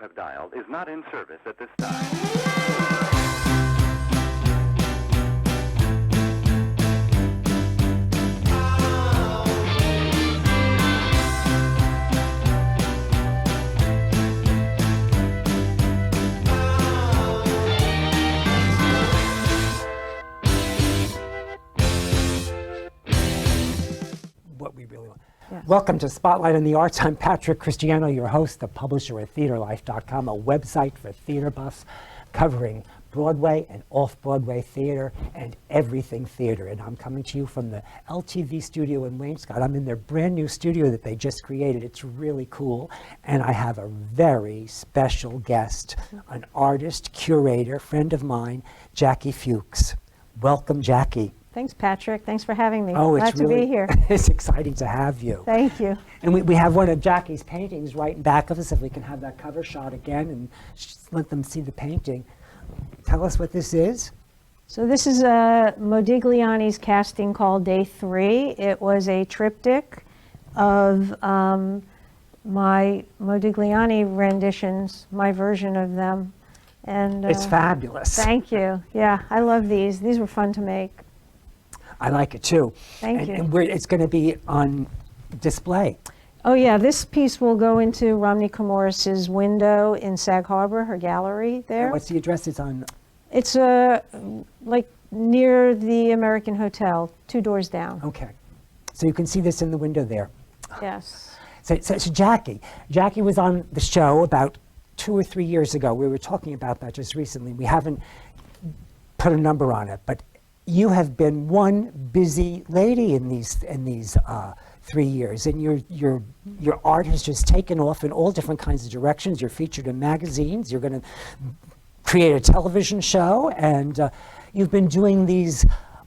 have dialed is not in service at this time. What we really want. Yes. Welcome to Spotlight on the Arts. I'm Patrick Christiano, your host, the publisher at TheaterLife.com, a website for theater buffs covering Broadway and off-Broadway theater and everything theater. And I'm coming to you from the LTV studio in Wainscott. I'm in their brand new studio that they just created. It's really cool. And I have a very special guest, an artist, curator, friend of mine, Jackie Fuchs. Welcome, Jackie. Thanks, Patrick. Than's for having me. Oh, Glad it's really, to be here. It's exciting to have you. Thank you. And we have one of Jackie's paintings right in back of us, if we can have that cover shot again and just let them see the painting. Tell us what this is. So this is Modigliani's casting called Day 3. It was a triptych of my Modigliani renditions, my version of them. And It's fabulous. Thank you. Yeah, I love these. These were fun to make. I like it too. Thank you. And it's going to be on display. Oh yeah, this piece will go into Romney Comoris's window in Sag Harbor, her gallery there. What's the address? It's on. It's like near the American Hotel, 2 doors down. Okay. So you can see this in the window there. Yes. So Jackie was on the show about 2 or 3 years ago. We were talking about that just recently. We haven't put a number on it, but you have been one busy lady in these 3 years, and your art has just taken off in all different kinds of directions. You're featured in magazines. You're going to create a television show, and you've been doing these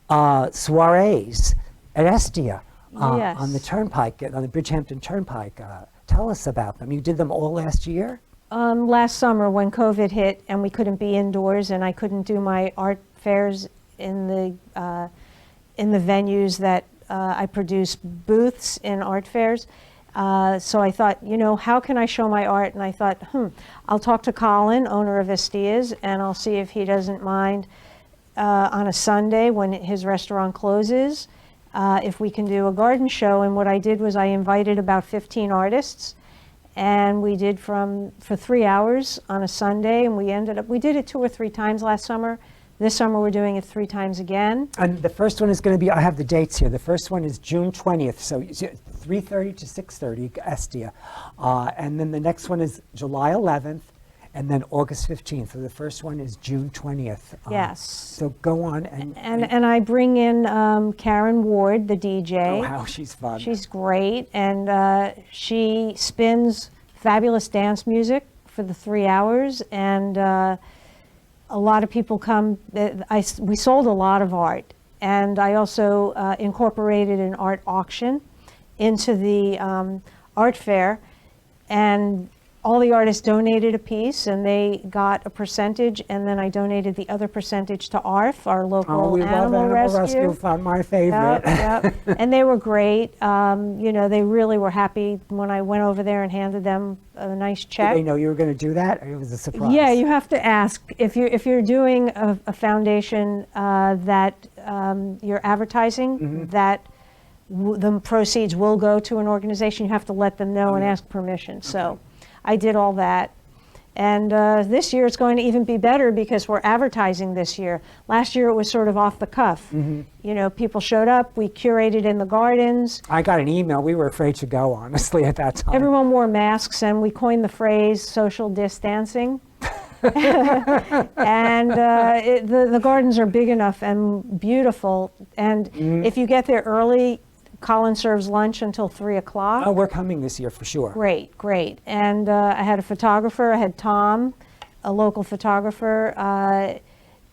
soirees at Estia Yes. on the Turnpike, on the Bridgehampton Turnpike. Tell us about them. You did them all last year? Last summer when COVID hit and we couldn't be indoors and I couldn't do my art fairs in the venues that I produce booths in art fairs. So I thought, how can I show my art? And I thought, I'll talk to Colin, owner of Estia's, and I'll see if he doesn't mind on a Sunday when his restaurant closes, if we can do a garden show. And what I did was I invited about 15 artists, and we did for 3 hours on a Sunday, and we did it 2 or 3 times last summer. This summer we're doing it 3 times again. And the first one is going to be, I have the dates here. The first one is June 20th, so 3:30 to 6:30, Estia. And then the next one is July 11th, and then August 15th. So the first one is June 20th. Yes. So go on. And I bring in Karen Ward, the DJ. Oh, how she's fun. She's great, and she spins fabulous dance music for the 3 hours, and a lot of people come. We sold a lot of art, and I also incorporated an art auction into the art fair, and all the artists donated a piece, and they got a percentage, and then I donated the other percentage to ARF, our local we animal love rescue. Fund, my favorite. Yep. And they were great. They really were happy when I went over there and handed them a nice check. Did they know you were going to do that, or it was a surprise? Yeah, you have to ask if you're doing a foundation that you're advertising, that the proceeds will go to an organization. You have to let them know and ask permission. So I did all that. And this year it's going to even be better because we're advertising this year. Last year it was sort of off the cuff. People showed up, we curated in the gardens. I got an email. We were afraid to go, honestly, at that time. Everyone wore masks, and we coined the phrase social distancing. And the gardens are big enough and beautiful. And if you get there early, Colin serves lunch until 3 o'clock. Oh, we're coming this year for sure. Great. And I had a photographer. I had Tom, a local photographer,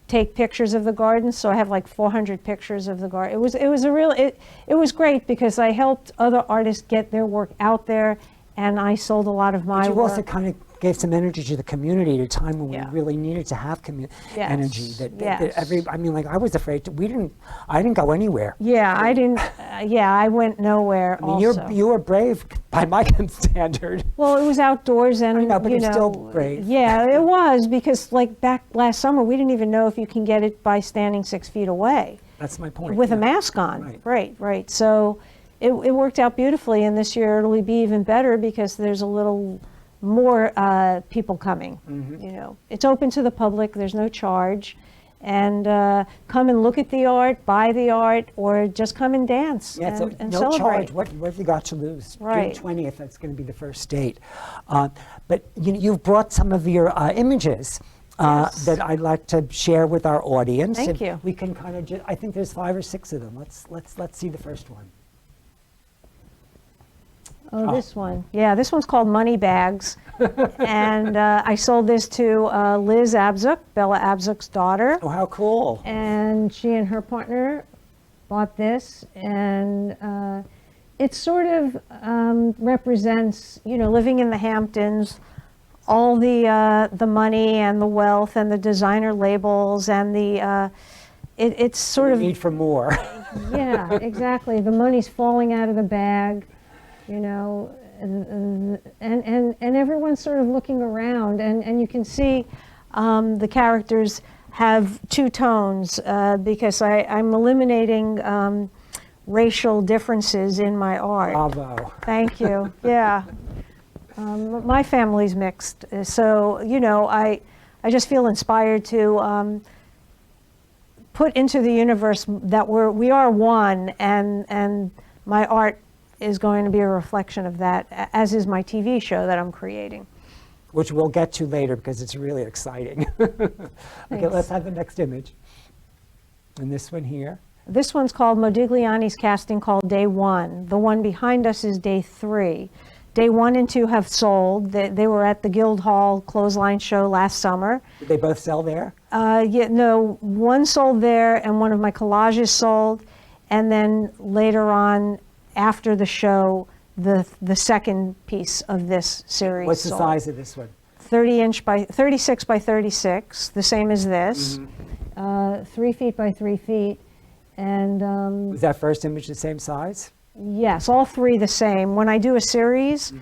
take pictures of the garden. So I have like 400 pictures of the garden. It was great because I helped other artists get their work out there, and I sold a lot of my But you work. also kind of gave some energy to the community at a time when Yeah. we really needed to have Yes. energy. That Yes. I mean, like I was afraid. I didn't go anywhere. Yeah, I didn't, I went nowhere I mean, also. you were brave by my standard. Well, it was outdoors and, I know, but you it's know. still brave. Yeah, it was, because like back last summer, we didn't even know if you can get it by standing 6 feet away That's my point. with a yeah. mask on. Right. Right. So it worked out beautifully, and this year it'll be even better because there's a little more people coming. Mm-hmm. You know, it's open to the public. There's no charge, and come and look at the art, buy the art, or just come and dance Yeah, so and no celebrate. charge. What have you got to lose? Right. June 20th, that's going to be the first date. But you've brought some of your images Yes. that I'd like to share with our audience. Thank And you. We can kind of I think there's 5 or 6 of them. Let's see the first one. Oh, this one. Yeah, this one's called Money Bags. And I sold this to Liz Abzug, Bella Abzug's daughter. Oh, how cool. And she and her partner bought this. And it sort of represents, you know, living in the Hamptons, all the money and the wealth and the designer labels and it's sort The of, need for more. yeah, exactly. The money's falling out of the bag, you know, and everyone's sort of looking around, and you can see the characters have 2 tones because I'm eliminating racial differences in my art. Bravo. Thank you. Yeah. My family's mixed, so, you know, I just feel inspired to put into the universe that we are one, and my art is going to be a reflection of that, as is my TV show that I'm creating. Which we'll get to later because it's really exciting. Okay, Thanks. let's have the next image. And this one here. This one's called Modigliani's casting called Day 1. The one behind us is Day 3. Day 1 and 2 have sold. They were at the Guildhall Clothesline show last summer. Did they both sell there? Yeah, no, one sold there and one of my collages sold. And then later on, after the show, the second piece of this series What's the sold. size of this one? 36 by 36, the same as this. 3 feet by 3 feet. And Was that first image the same size? yes, all 3 the same. When I do a series,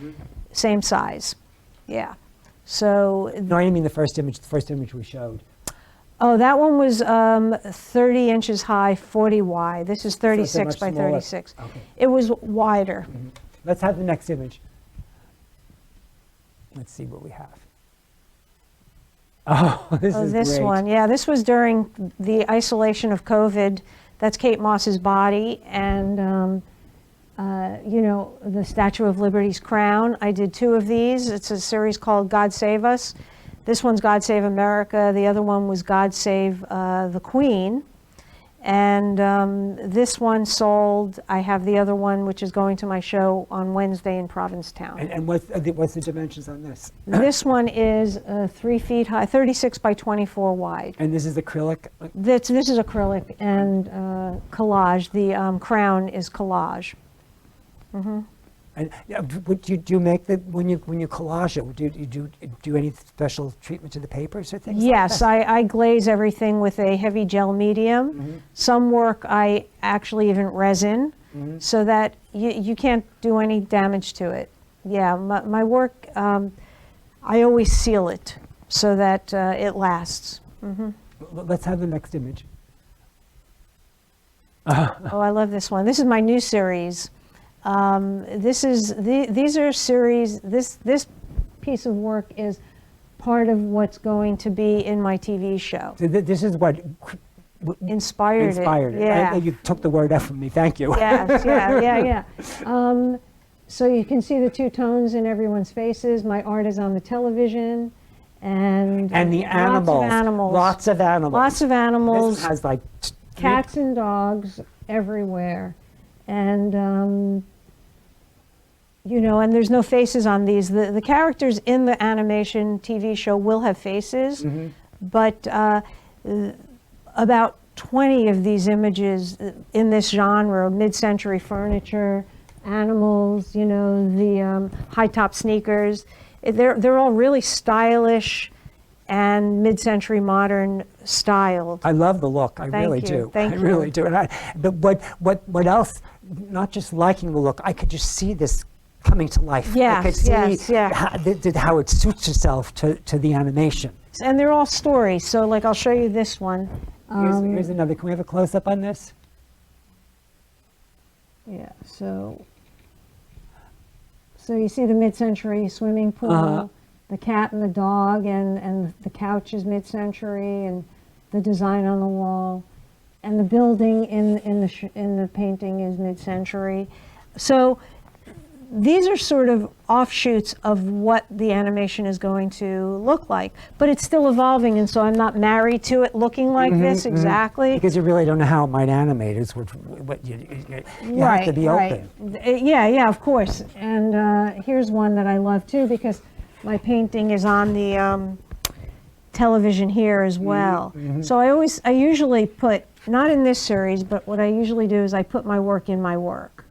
same size. Yeah. So, No, I mean the first image we showed. oh, that one was 30 inches high, 40 wide. This is 36 much by smaller. 36. Okay. It was wider. Let's have the next image. Let's see what we have. Oh, this Oh, is this great. one. Yeah, this was during the isolation of COVID. That's Kate Moss's body, and you know, the Statue of Liberty's crown. I did 2 of these. It's a series called God Save Us. This one's God Save America. The other one was God Save the Queen. And this one sold. I have the other one, which is going to my show on Wednesday in Provincetown. And what's the dimensions on this? This one is 3 feet high, 36 by 24 wide. And this is acrylic? This is acrylic and collage. The crown is collage. And would you make the when you collage it? Do you do any special treatment to the papers or things? Yes, like that? I glaze everything with a heavy gel medium. Some work I actually even resin, so that you can't do any damage to it. Yeah, my work, I always seal it so that it lasts. Let's have the next image. Oh, I love this one. This is my new series. These are series. This piece of work is part of what's going to be in my TV show. So this is what Inspired inspired it. it. Yeah. You took the word out from me. Thank you. Yes. Yeah. So you can see the 2 tones in everyone's faces. My art is on the television, and the animals. Lots of animals. Lots of animals. This has like Cats and dogs everywhere, and you know, and there's no faces on these. The characters in the animation TV show will have faces, but about 20 of these images in this genre, mid-century furniture, animals, you know, the high-top sneakers, they're all really stylish and mid-century modern styled. I love the look. I Thank really you. do. Thank I you. really do. And but what else? Not just liking the look. I could just see this coming to life. I could Yes, see yeah. how it suits itself to the animation. And they're all stories. So like I'll show you this one. Here's another. Can we have a close up on this? Yeah, so you see the mid-century swimming pool, the cat and the dog, and the couch is mid-century, and the design on the wall, and the building in the painting is mid-century. So these are sort of offshoots of what the animation is going to look like, but it's still evolving, and so I'm not married to it looking like this exactly. Because you really don't know how it might animate. It's what you have to be open. Yeah, of course. And here's one that I love too, because my painting is on the television here as well. So I usually put, not in this series, but what I usually do is I put my work in my work.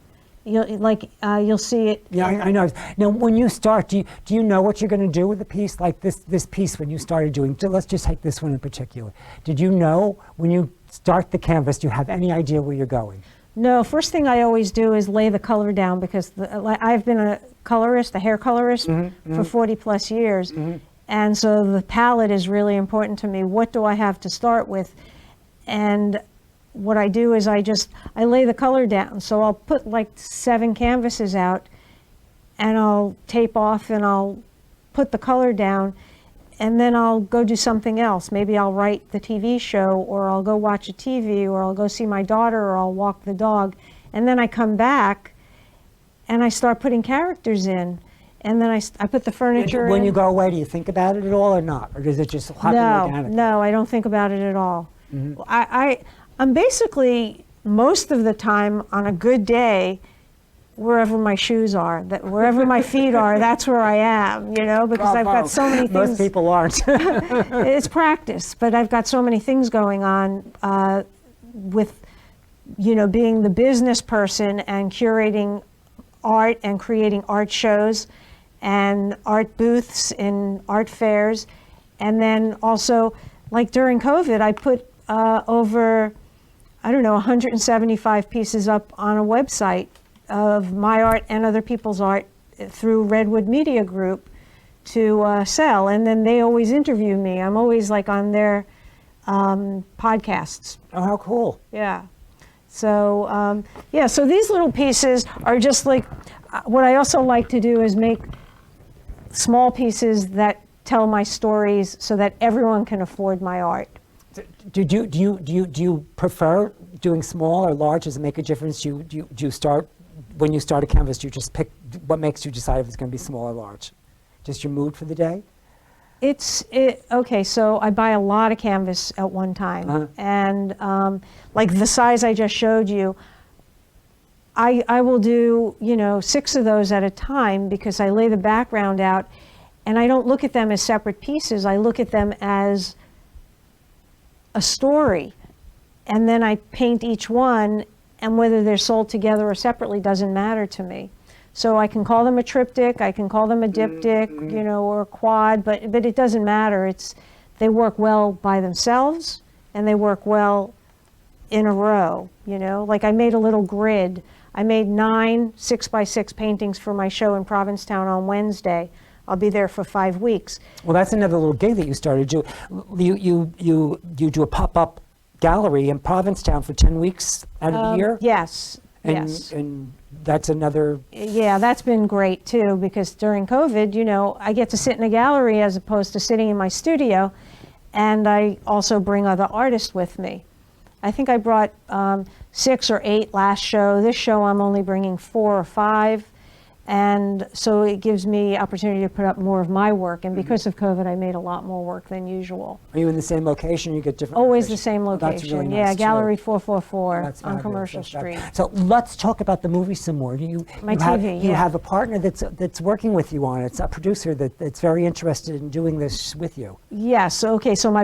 You'll see it. Yeah, I know. Now, when you start, do you know what you're going to do with a piece like this piece when you started doing? Let's just take this one in particular. Did you know when you start the canvas, do you have any idea where you're going? No, first thing I always do is lay the color down, because I've been a colorist, a hair colorist, for 40 plus years. And so the palette is really important to me. What do I have to start with? And what I do is I lay the color down. So I'll put like 7 canvases out, and I'll tape off, and I'll put the color down, and then I'll go do something else. Maybe I'll write the TV show, or I'll go watch a TV, or I'll go see my daughter, or I'll walk the dog. And then I come back and I start putting characters in. And then I put the furniture in. When you go away, do you think about it at all or not? Or does it just happen organically? No, I don't think about it at all. I'm basically, most of the time, on a good day, wherever my shoes are, wherever my feet are, that's where I am, because I've got so many things. Most people aren't. It's practice, but I've got so many things going on with, being the business person and curating art and creating art shows and art booths in art fairs. And then also, like during COVID, I put over 175 pieces up on a website of my art and other people's art through Redwood Media Group to sell. And then they always interview me. I'm always like on their podcasts. Oh, how cool. Yeah. So, so these little pieces are just like, what I also like to do is make small pieces that tell my stories so that everyone can afford my art. Do you prefer doing small or large? Does it make a difference? Do you start, when you start a canvas, do you just pick, what makes you decide if it's going to be small or large? Just your mood for the day? Okay, so I buy a lot of canvas at one time. And like the size I just showed you, I will do, 6 of those at a time, because I lay the background out and I don't look at them as separate pieces. I look at them as a story, and then I paint each one, and whether they're sold together or separately doesn't matter to me. So I can call them a triptych, I can call them a diptych, or a quad, but it doesn't matter. They work well by themselves, and they work well in a row. Like I made a little grid. I made 9 6x6 paintings for my show in Provincetown on Wednesday. I'll be there for 5 weeks. Well, that's another little gig that you started. You do a pop-up gallery in Provincetown for 10 weeks out of the year? Yes. Yes. And that's another... Yeah, that's been great too, because during COVID, I get to sit in a gallery as opposed to sitting in my studio, and I also bring other artists with me. I think I brought 6 or 8 last show. This show I'm only bringing 4 or 5. And so it gives me opportunity to put up more of my work. And because of COVID, I made a lot more work than usual. Are you in the same location? You get different Always locations? the same Oh, location. that's really nice yeah, too. Gallery 444 That's on fabulous. Commercial That's Street. fabulous. So let's talk about the movie some more. You TV, have a partner that's working with you on it. It's a producer that's very interested in doing this with you. Yes. Okay. So my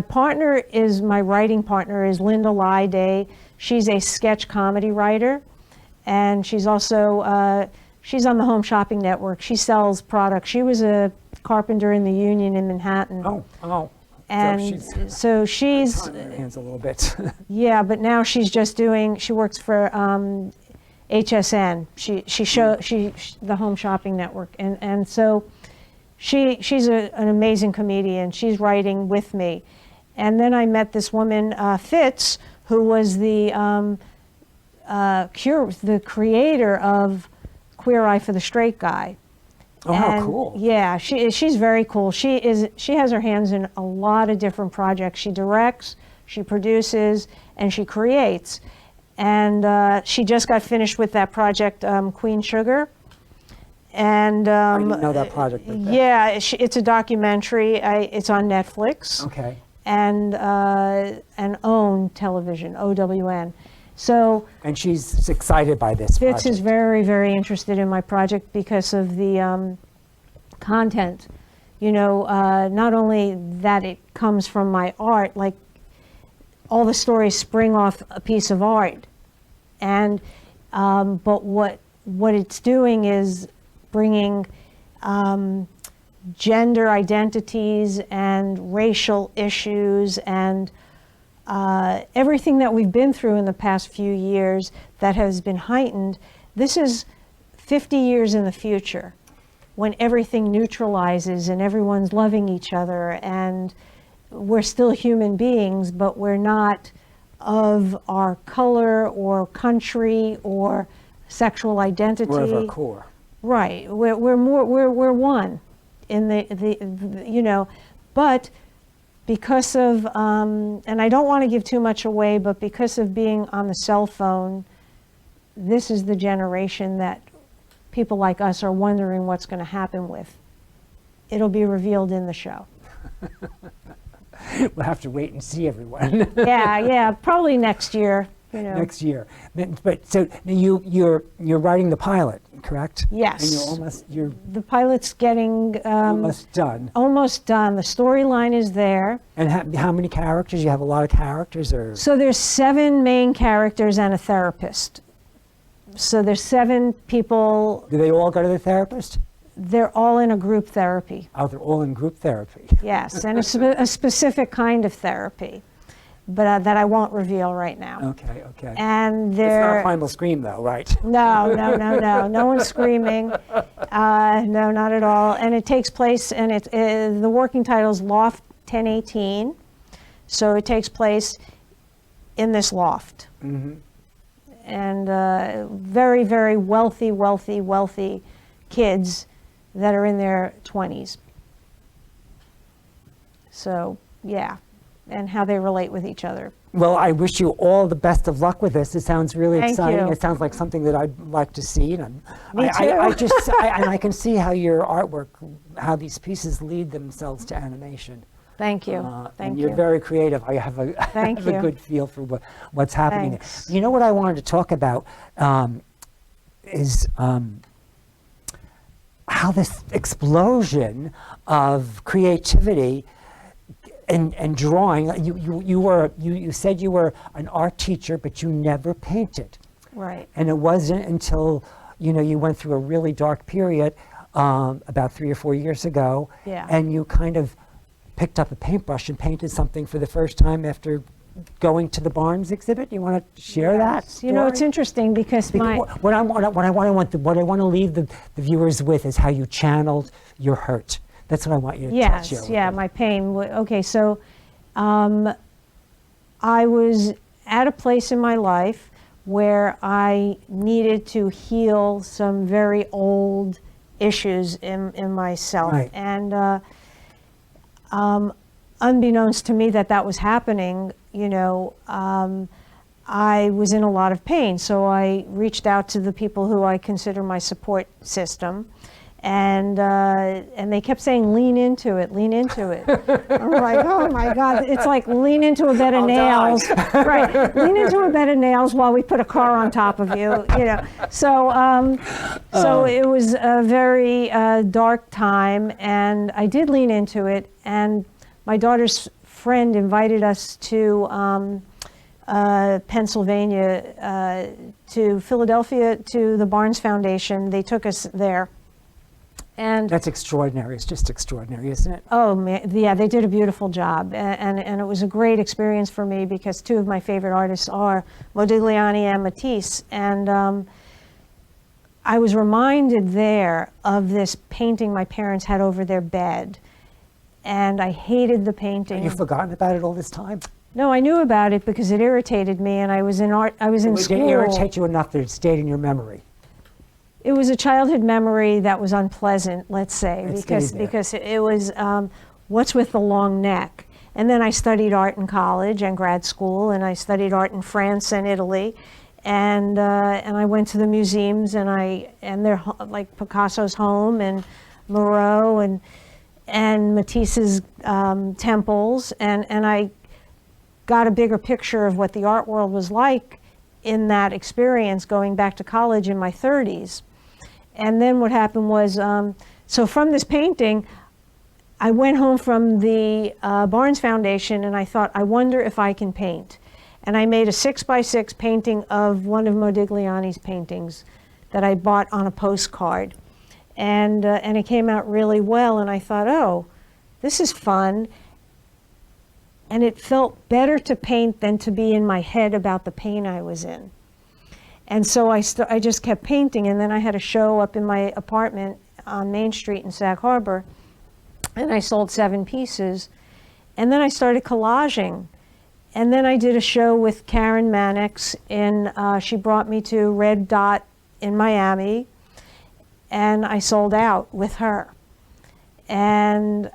writing partner is Linda Lyday. She's a sketch comedy writer, and she's also she's on the Home Shopping Network. She sells products. She was a carpenter in the Union in Manhattan. Oh. And so she's Time in her hands a little bit. yeah, but now she's just doing. She works for HSN. She the Home Shopping Network, and so she's an amazing comedian. She's writing with me, and then I met this woman Fitz, who was the creator of Queer Eye for the Straight Guy. Oh, how cool. Yeah, she's very cool. She has her hands in a lot of different projects. She directs, she produces, and she creates. And she just got finished with that project, Queen Sugar. And I didn't know that project. yeah, it's a documentary. It's on Netflix. Okay. And OWN television, OWN. So. And she's excited by this Fitz project. is very, very interested in my project because of the content. You know, not only that it comes from my art, like all the stories spring off a piece of art, and but what it's doing is bringing gender identities and racial issues and everything that we've been through in the past few years that has been heightened. This is 50 years in the future when everything neutralizes and everyone's loving each other and we're still human beings, but we're not of our color or country or sexual identity. We're of our core. Right. We're one in the you know, but because of, and I don't want to give too much away, but because of being on the cell phone, this is the generation that people like us are wondering what's going to happen with. It'll be revealed in the show. We'll have to wait and see, everyone. Yeah, probably next year. You know. Next year. But so you're writing the pilot, correct? Yes. And you're the pilot's getting almost done. Almost done. The storyline is there. And how many characters? You have a lot of characters, or? So there's 7 main characters and a therapist. So there's 7 people. Do they all go to the therapist? They're all in a group therapy. Oh, they're all in group therapy. Yes, and a specific kind of therapy, but that I won't reveal right now. Okay. And It's they're not a primal scream, though, right? no. No one's screaming. No, not at all. And it takes place, and the working title is Loft 1018. So it takes place in this loft. Mm-hmm. And very, very wealthy kids that are in their 20s. So, yeah, and how they relate with each other. Well, I wish you all the best of luck with this. It sounds really Thank exciting. you. It sounds like something that I'd like to see. And Me too. and I can see how your artwork, how these pieces lead themselves to animation. Thank you. And Thank you're you. very creative. I have a, Thank have a you. good feel for what's happening. Thanks. You know what I wanted to talk about is how this explosion of creativity and drawing. You said you were an art teacher, but you never painted. Right. And it wasn't until you went through a really dark period about 3 or 4 years ago, Yeah. and you kind of picked up a paintbrush and painted something for the first time after going to the Barnes exhibit. You want to share that? You know, it's story? interesting because What I want to leave the viewers with is how you channeled your hurt. That's what I want you to share yes, with yeah, them. my pain. Okay, so I was at a place in my life where I needed to heal some very old issues in myself. Right. And unbeknownst to me that was happening, I was in a lot of pain. So I reached out to the people who I consider my support system. And they kept saying, lean into it. I'm like, oh my God, it's like lean into a bed of nails. Right, lean into a bed of nails while we put a car on top of you, So it was a very dark time, and I did lean into it. And my daughter's friend invited us to Pennsylvania, to Philadelphia, to the Barnes Foundation. They took us there. And That's extraordinary. It's just extraordinary, isn't it? oh, man, yeah, they did a beautiful job. And it was a great experience for me because two of my favorite artists are Modigliani and Matisse. And I was reminded there of this painting my parents had over their bed. And I hated the painting. You've forgotten about it all this time? No, I knew about it because it irritated me, and I was in It school. didn't irritate you enough that it stayed in your memory. It was a childhood memory that was unpleasant, let's say, It because stays there. because it was what's with the long neck. And then I studied art in college and grad school, and I studied art in France and Italy, and I went to the museums, and they're like Picasso's home and Moreau and Matisse's temples, and I got a bigger picture of what the art world was like in that experience going back to college in my 30s. And then what happened was, so from this painting, I went home from the Barnes Foundation and I thought, I wonder if I can paint. And I made a 6x6 painting of one of Modigliani's paintings that I bought on a postcard. And it came out really well, and I thought, oh, this is fun. And it felt better to paint than to be in my head about the pain I was in. And so I just kept painting, and then I had a show up in my apartment on Main Street in Sag Harbor, and I sold 7 pieces. And then I started collaging. And then I did a show with Karen Mannix, she brought me to Red Dot in Miami, and I sold out with her. And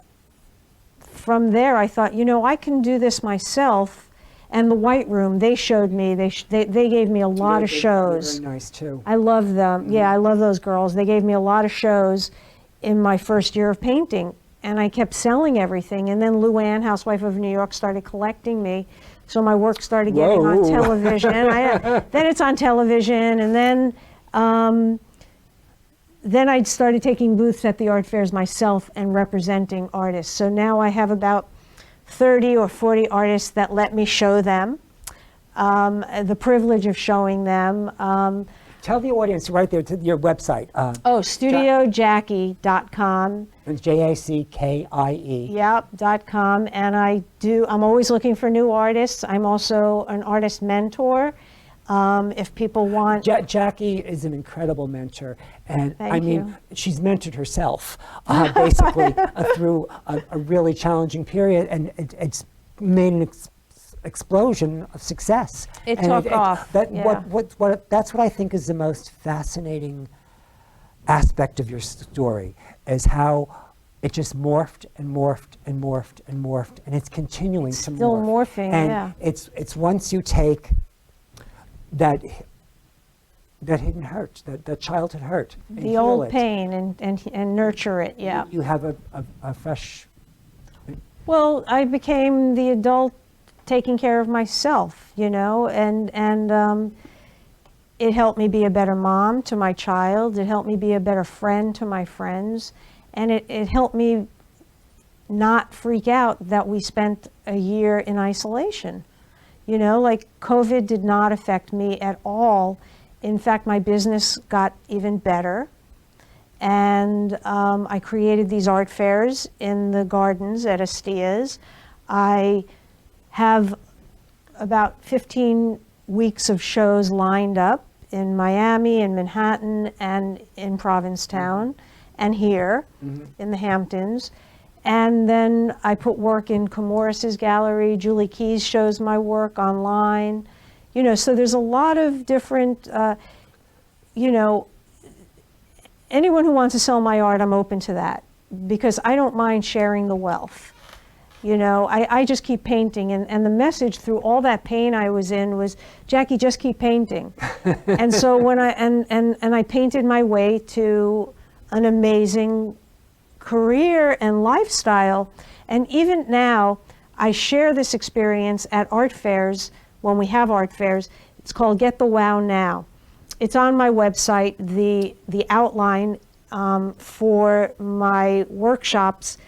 from there, I thought, I can do this myself. And the White Room, they showed me, they gave me a lot of shows. Very nice, too. I love them. Yeah, I love those girls. They gave me a lot of shows in my first year of painting. And I kept selling everything. And then Luann, Housewife of New York, started collecting me. So my work started getting on television. Then it's on television. And then I started taking booths at the art fairs myself and representing artists. So now I have about 30 or 40 artists that let me show them, the privilege of showing them. Tell the audience right there to your website. StudioJackie.com. It's Jackie. Yep, .com. And I'm always looking for new artists. I'm also an artist mentor. If people want... Jackie is an incredible mentor, and Thank you. She's mentored herself basically through a really challenging period, and it's made an explosion of success. It took off. That's what I think is the most fascinating aspect of your story, is how it just morphed and morphed and morphed and morphed, and it's continuing to morph. Still morphing, and yeah. It's once you take that hidden hurt, that childhood hurt, and The heal old it, pain and nurture it, yeah. you have a fresh... Well, I became the adult taking care of myself, and it helped me be a better mom to my child. It helped me be a better friend to my friends. And it helped me not freak out that we spent a year in isolation. Like COVID did not affect me at all. In fact, my business got even better. And I created these art fairs in the gardens at Estia's. I have about 15 weeks of shows lined up in Miami, in Manhattan, and in Provincetown, and here in the Hamptons. And then I put work in Camorris's gallery. Julie Keys shows my work online. So there's a lot of different, anyone who wants to sell my art, I'm open to that, because I don't mind sharing the wealth. I just keep painting, and the message through all that pain I was in was, Jackie, just keep painting. And so when I painted my way to an amazing career and lifestyle. And even now, I share this experience at art fairs, when we have art fairs. It's called Get the Wow Now. It's on my website, the outline for my workshops.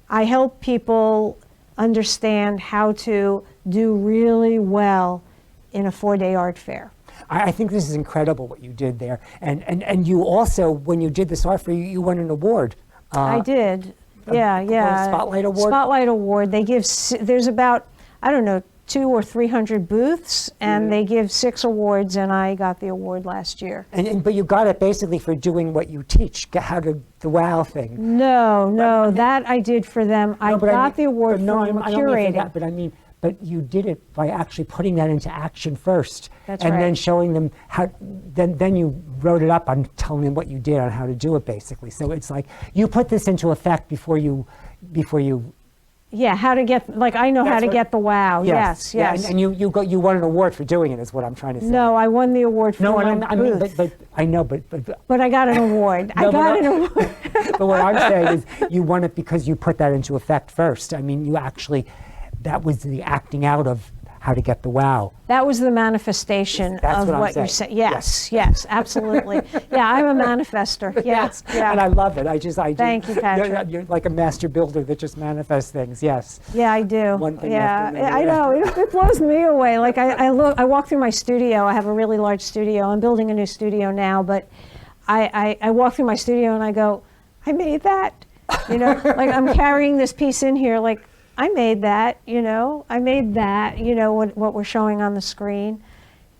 I help people understand how to do really well in a 4-day art fair. I think this is incredible what you did there. And you also, when you did this art fair, you won an award. I did. Yeah. Spotlight Award? Spotlight Award. They give, there's about, I don't know, 200 or 300 booths, and they give 6 awards, and I got the award last year. But you got it basically for doing what you teach, how to, the WOW thing. No, that I did for them. I got the award for curating. That, but I mean, but you did it by actually putting that into action first. That's and right. then showing them how, then you wrote it up on telling them what you did on how to do it, basically. So it's like, you put this into effect before you Yeah, how to get, like, I know how to get the WOW. Yes. Yeah, and you won an award for doing it, is what I'm trying to say. No, I won the award for my I mean, booth. but I know, but I got an award. No, I got an award. but what I'm saying is you won it because you put that into effect first. I mean, you actually, that was the acting out of how to get the WOW. That was the manifestation of what you said. Yes, absolutely. Yeah, I'm a manifester. Yes. Yeah. And I love it. Thank you, Patrick. You're like a master builder that just manifests things. Yes. Yeah, I do. One thing yeah, after another. I know. It blows me away. Like I walk through my studio. I have a really large studio. I'm building a new studio now, but I walk through my studio and I go, I made that. You know, like I'm carrying this piece in here, like, I made that, I made that, what we're showing on the screen.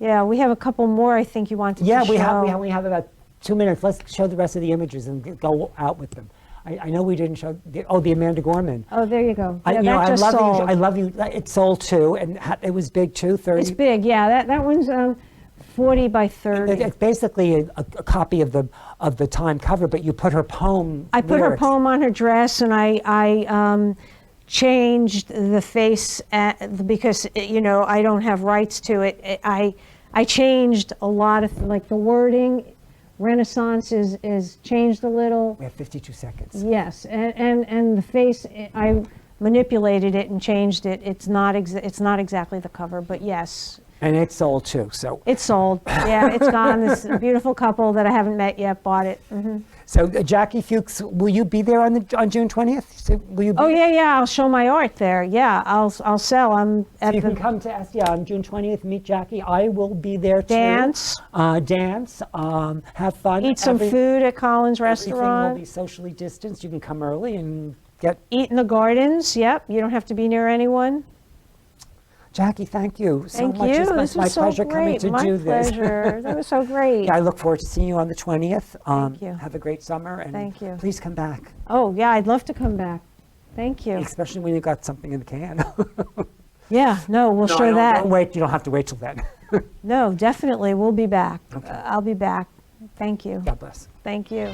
Yeah, we have a couple more I think you wanted to show. Yeah, we have about 2 minutes. Let's show the rest of the images and go out with them. I know we didn't show, the Amanda Gorman. Oh, there you go. Yeah, I just sold. I love you. It sold too, and it was big too, 30. It's big, yeah. That one's 40 by 30. It's basically a copy of the Time cover, but you put her poem I put her lyrics. poem on her dress, and I changed the face because I don't have rights to it. I changed a lot of like the wording. Renaissance is changed a little. We have 52 seconds. Yes, and the face, I manipulated it and changed it. It's not exactly the cover, but yes. And it sold too. So it's sold. Yeah, it's gone. This beautiful couple that I haven't met yet bought it. Mm-hmm. So Jackie Fuchs, will you be there on June 20th? So will you be Oh yeah. I'll show my art there. Yeah, I'll sell. I'm at you can come to us. Yeah, on June 20th. Meet Jackie. I will be there too. Dance. Have fun. Eat some food at Collins Everything Restaurant. will be socially distanced. You can come early and get. Eat in the gardens. Yep. You don't have to be near anyone. Jackie, thank you so Thank much. you. It's This my was so pleasure coming great. to My do this. pleasure. That was so great. Yeah, I look forward to seeing you on the 20th. Thank you. Have a great summer, and Thank you. please come back. Oh yeah, I'd love to come back. Thank you. Especially when you got something in the can. Yeah. No, we'll show that. Don't wait. You don't have to wait till then. No, definitely. We'll be back. Okay. I'll be back. Thank you. God bless. Thank you.